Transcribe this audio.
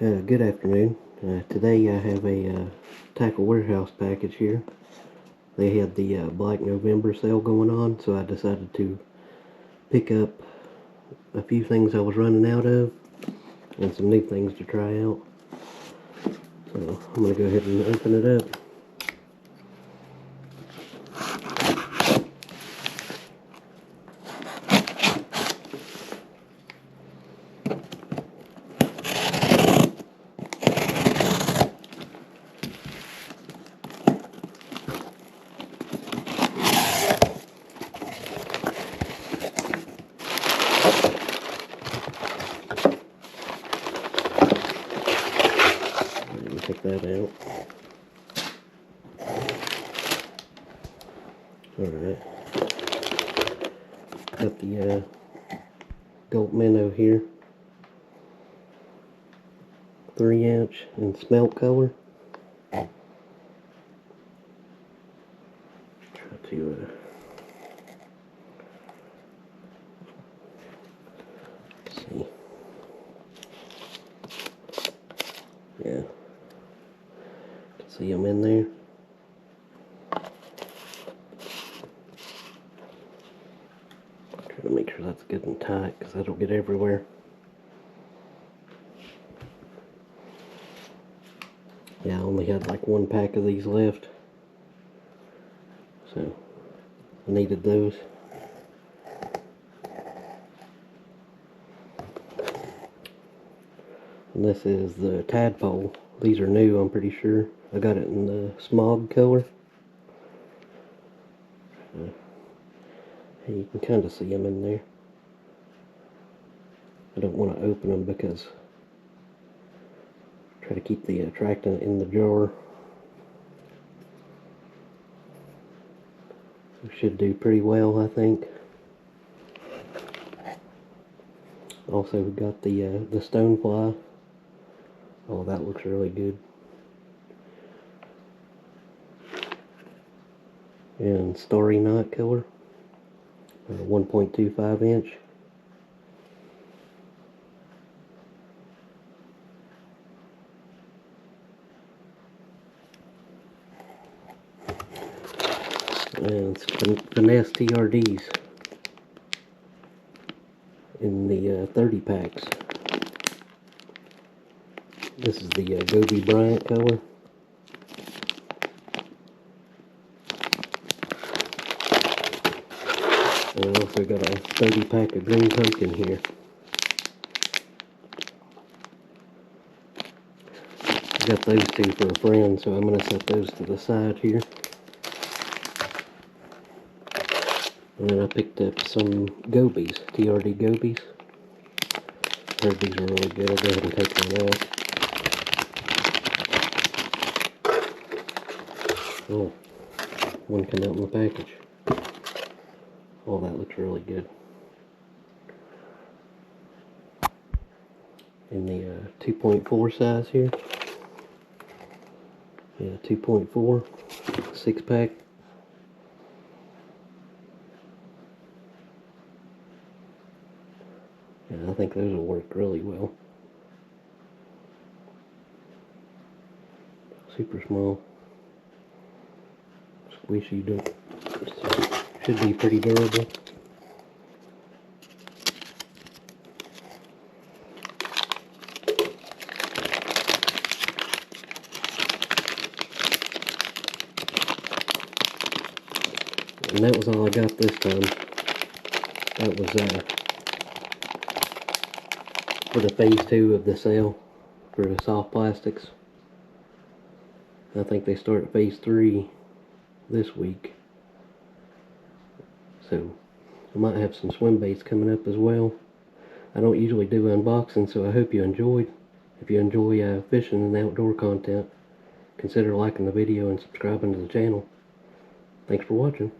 Good afternoon. Today I have a Tackle Warehouse package here. They had the Black November sale going on, so I decided to pick up a few things I was running out of and some new things to try out. So I'm going to go ahead and open it up. Let me take that out. Alright. Got the gold minnow here. 3-inch in smelt color. Try to see. Yeah. Can see them in there. Try to make sure that's good and tight because that'll get everywhere. Yeah, I only had like one pack of these left, so I needed those. And this is the tadpole. These are new, I'm pretty sure. I got it in the smog color. You can kind of see them in there. I don't want to open them because I try to keep the attractant in the jar. We should do pretty well, I think. Also, we got the stonefly. Oh, that looks really good. And starry night color. 1.25 inch. And it's Finesse TRDs in the 30 packs. This is the Goby Bryant color. And I also got a 30 pack of green pumpkin here. I got those two for a friend, so I'm going to set those to the side here. And then I picked up some gobies, TRD gobies. Heard these are really good. I'll go ahead and take them out. Oh, one come out in the package. Oh, that looks really good. In the 2.4 size here. Yeah, 2.4, 6-pack. Yeah, I think those will work really well. Super small. Squishy, should be pretty durable. And that was all I got this time. That was for the phase 2 of the sale for the soft plastics. I think they start at phase 3 this week. So I might have some swim baits coming up as well. I don't usually do unboxing, so I hope you enjoyed. If you enjoy fishing and outdoor content, consider liking the video and subscribing to the channel. Thanks for watching.